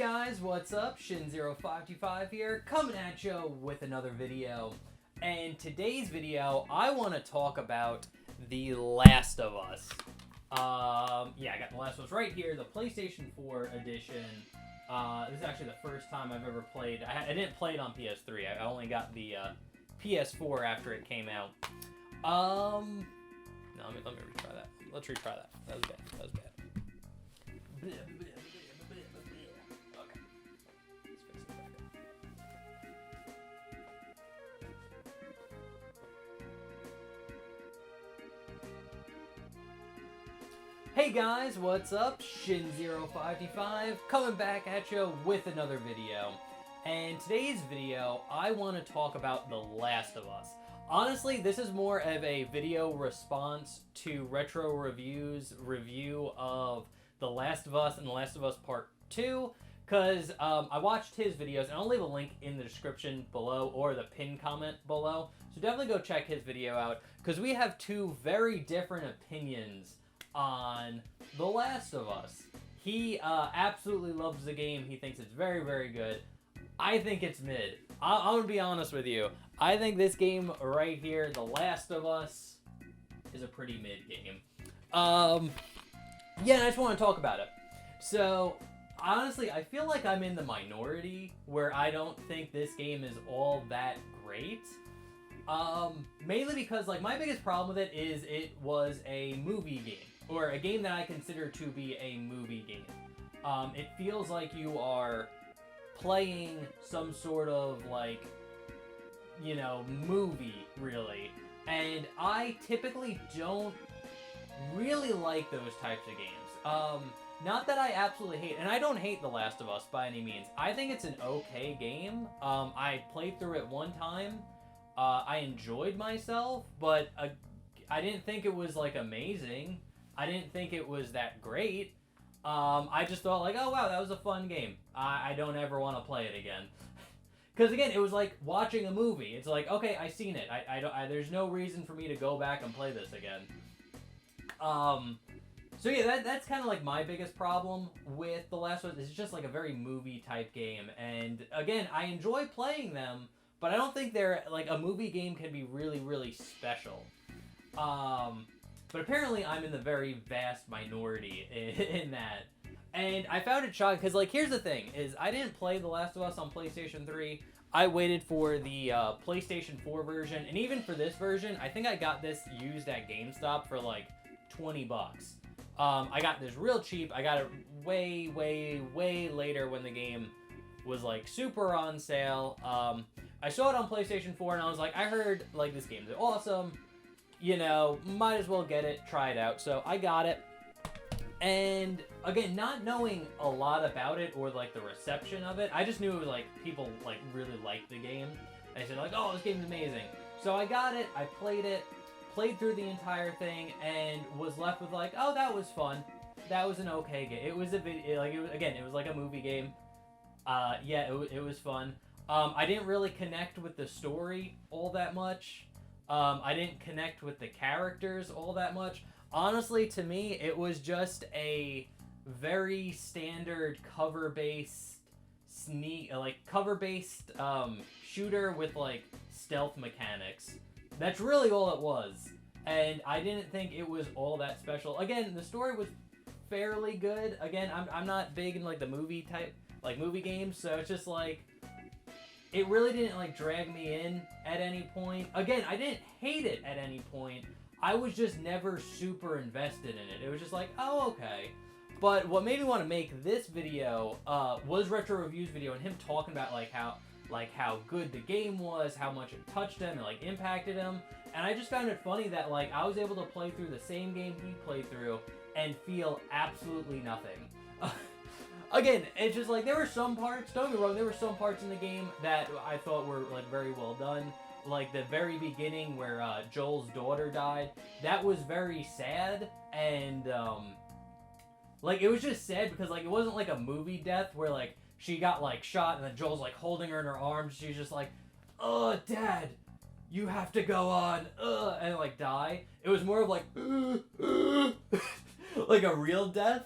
Guys, what's up? Shin0525 here, coming at you with another video. And today's video, I want to talk about The Last of Us. I got The Last of Us right here, the PlayStation 4 edition. This is actually the first time I've ever played. I didn't play it on PS3. I only got the PS4 after it came out. No, let me retry that. Let's retry that. That was bad. Okay. Let's fix it back up. Hey guys, what's up? Shin0525 coming back at you with another video. And today's video, I want to talk about The Last of Us. Honestly, this is more of a video response to Retro Review's review of The Last of Us and The Last of Us Part 2, because I watched his videos, and I'll leave a link in the description below or the pinned comment below, so definitely go check his video out, because we have two very different opinions on The Last of Us. He absolutely loves the game. He thinks it's very, very good. I think it's mid. I'm going to be honest with you. I think this game right here, The Last of Us, is a pretty mid game. And I just want to talk about it. So, honestly, I feel like I'm in the minority where I don't think this game is all that great. Mainly because, my biggest problem with it is it was a movie game. Or a game that I consider to be a movie game. It feels like you are playing some sort of, movie, really. And I typically don't really like those types of games. Not that I absolutely hate, and I don't hate The Last of Us by any means. I think it's an okay game. I played through it one time. I enjoyed myself, but I didn't think it was, amazing. I didn't think it was that great. I just thought, oh, wow, that was a fun game. I don't ever want to play it again. Because, again, it was like watching a movie. It's like, okay, I've seen it. There's no reason for me to go back and play this again. So, yeah, that's kind of, my biggest problem with The Last of Us. It's just, a very movie-type game. And, again, I enjoy playing them, but I don't think they're, a movie game can be really, really special. But apparently I'm in the very vast minority in that. And I found it shocking, because, here's the thing, is I didn't play The Last of Us on PlayStation 3. I waited for the PlayStation 4 version, and even for this version, I think I got this used at GameStop for, $20. I got this real cheap. I got it way, way, way later when the game was, super on sale. I saw it on PlayStation 4, and I was like, I heard, this game is awesome. Might as well get it, try it out. So I got it. And again, not knowing a lot about it or the reception of it, I just knew it was people really liked the game. And I said oh, this game's amazing. So I got it, I played it, played through the entire thing, and was left with oh, that was fun. That was an okay game. It was a video, it was like a movie game. It was fun. I didn't really connect with the story all that much. I didn't connect with the characters all that much. Honestly, to me, it was just a very standard cover-based shooter with, stealth mechanics. That's really all it was. And I didn't think it was all that special. Again, the story was fairly good. Again, I'm not big in, the movie type, movie games, so it's just, it really didn't, drag me in at any point. Again, I didn't hate it at any point. I was just never super invested in it. It was just oh, okay. But what made me want to make this video was Retro Review's video and him talking about, how good the game was, how much it touched him and, impacted him. And I just found it funny that, I was able to play through the same game he played through and feel absolutely nothing. Again, it's just there were some parts, don't get me wrong, there were some parts in the game that I thought were very well done. The very beginning where Joel's daughter died, that was very sad, and it was just sad because it wasn't a movie death where she got shot and then Joel's holding her in her arms. She's just oh, Dad, you have to go on, and die. It was more of like a real death.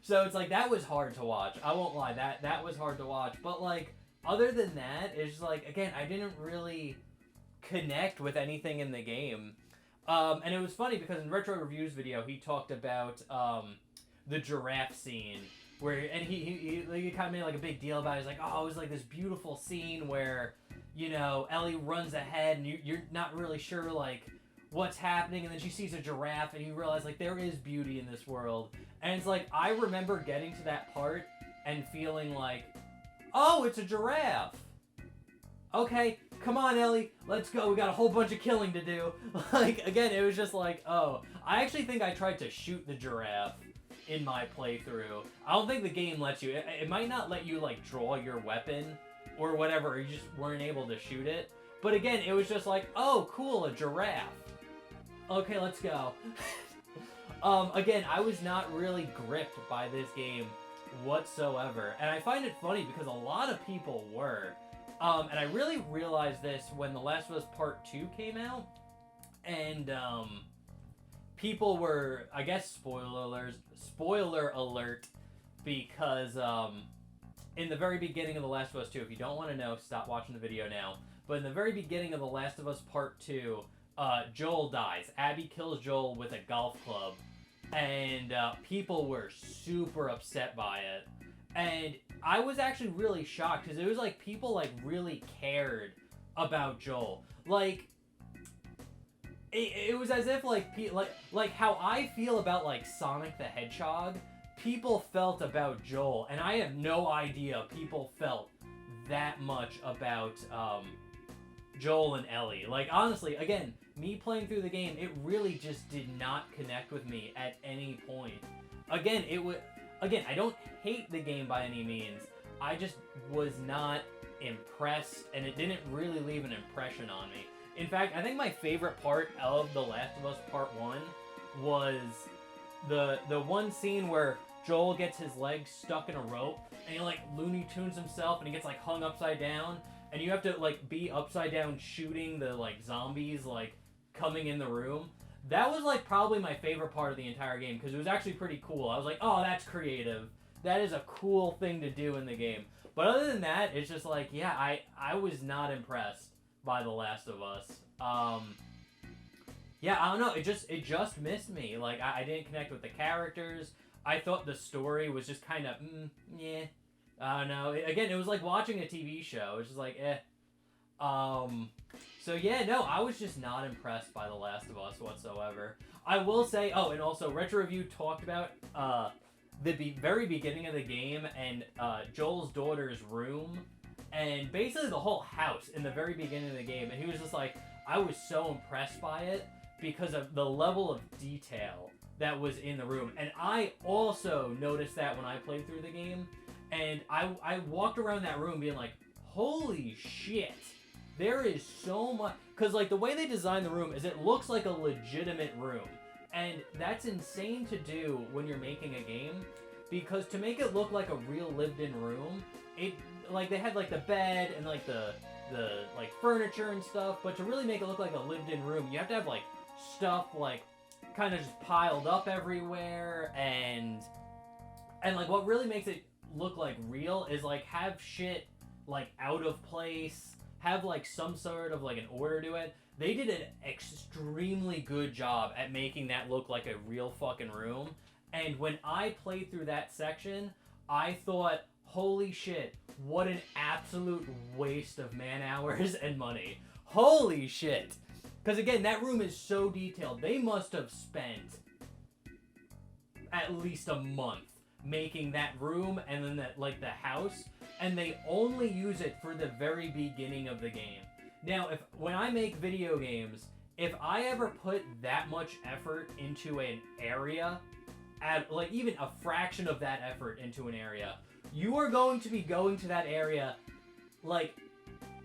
So it's like that was hard to watch. I won't lie, that was hard to watch. But like other than that, it's like again, I didn't really connect with anything in the game. And it was funny because in Retro Reviews video, he talked about the giraffe scene where, and he kind of made like a big deal about it. He's like, oh, it was like this beautiful scene where, you know, Ellie runs ahead and you're not really sure like what's happening, and then she sees a giraffe and you realize like there is beauty in this world. And it's like, I remember getting to that part and feeling like, oh, it's a giraffe. Okay, come on, Ellie, let's go. We got a whole bunch of killing to do. Like, again, it was just like, oh. I actually think I tried to shoot the giraffe in my playthrough. I don't think the game lets you. It might not let you, like, draw your weapon or whatever. Or you just weren't able to shoot it. But again, it was just like, oh, cool, a giraffe. Okay, let's go. Again, I was not really gripped by this game whatsoever. And I find it funny because a lot of people were. And I really realized this when The Last of Us Part 2 came out, and people were, I guess, spoiler alert, because in the very beginning of The Last of Us 2, if you don't want to know, stop watching the video now, but in the very beginning of The Last of Us Part 2, Joel dies. Abby kills Joel with a golf club, and people were super upset by it. And I was actually really shocked because it was like people like really cared about Joel. Like it was as if like how I feel about like Sonic the Hedgehog, people felt about Joel, and I have no idea people felt that much about Joel and Ellie. Like honestly, again, me playing through the game, it really just did not connect with me at any point. Again, Again, I don't hate the game by any means. I just was not impressed, and it didn't really leave an impression on me. In fact, I think my favorite part of The Last of Us Part 1 was the one scene where Joel gets his legs stuck in a rope, and he like Looney Tunes himself, and he gets like hung upside down, and you have to like be upside down shooting the like zombies like coming in the room. That was, like, probably my favorite part of the entire game, because it was actually pretty cool. I was like, oh, that's creative. That is a cool thing to do in the game. But other than that, it's just like, yeah, I was not impressed by The Last of Us. Yeah, I don't know, it just missed me. Like, I didn't connect with the characters. I thought the story was just kind of, yeah. I don't know. Again, it was like watching a TV show. It's just like, eh. So yeah, no, I was just not impressed by The Last of Us whatsoever. I will say, oh, and also Retro Review talked about the very beginning of the game and Joel's daughter's room, and basically the whole house in the very beginning of the game, and he was just like, I was so impressed by it because of the level of detail that was in the room. And I also noticed that when I played through the game, and I walked around that room being like, holy shit. There is so much, because like the way they designed the room is it looks like a legitimate room, and that's insane to do when you're making a game, because to make it look like a real lived-in room, it like they had like the bed and like the like furniture and stuff, but to really make it look like a lived-in room, you have to have like stuff like kind of just piled up everywhere, and like what really makes it look like real is like have shit like out of place. Have like some sort of like an order to it. They did an extremely good job at making that look like a real fucking room. And when I played through that section, I thought, holy shit, what an absolute waste of man hours and money. Holy shit. Because again, that room is so detailed. They must have spent at least a month making that room and then that like the house, and they only use it for the very beginning of the game. Now, when I make video games, if I ever put that much effort into an area, at like even a fraction of that effort into an area, you are going to be going to that area like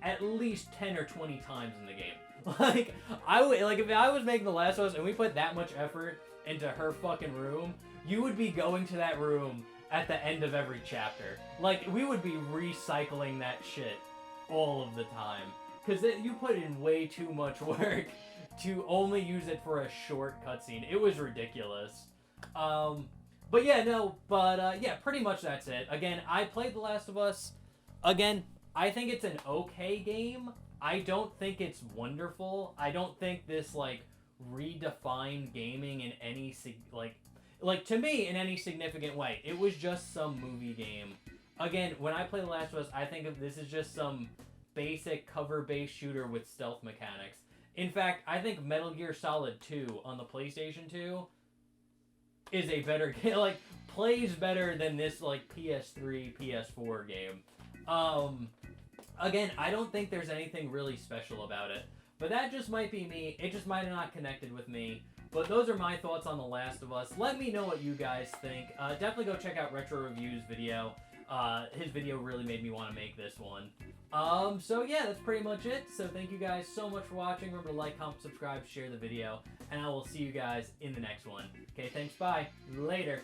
at least 10 or 20 times in the game. Like if I was making The Last of Us and we put that much effort into her fucking room, you would be going to that room at the end of every chapter. Like, we would be recycling that shit all of the time. Because you put in way too much work to only use it for a short cutscene. It was ridiculous. But But yeah, no, but yeah, pretty much that's it. Again, I played The Last of Us. Again, I think it's an okay game. I don't think it's wonderful. I don't think this like redefined gaming in any like to me in any significant way. It was just some movie game. Again, when I play The Last of Us, I think of this as just some basic cover-based shooter with stealth mechanics. In fact, I think Metal Gear Solid 2 on the PlayStation 2 is a better game, like plays better than this like PS3, PS4 game. Again, I don't think there's anything really special about it, but that just might be me. It just might have not connected with me. But those are my thoughts on The Last of Us. Let me know what you guys think. Definitely go check out Retro Review's video. His video really made me want to make this one. So yeah, that's pretty much it. So thank you guys so much for watching. Remember to like, comment, subscribe, share the video, and I will see you guys in the next one. Okay, thanks, bye. Later.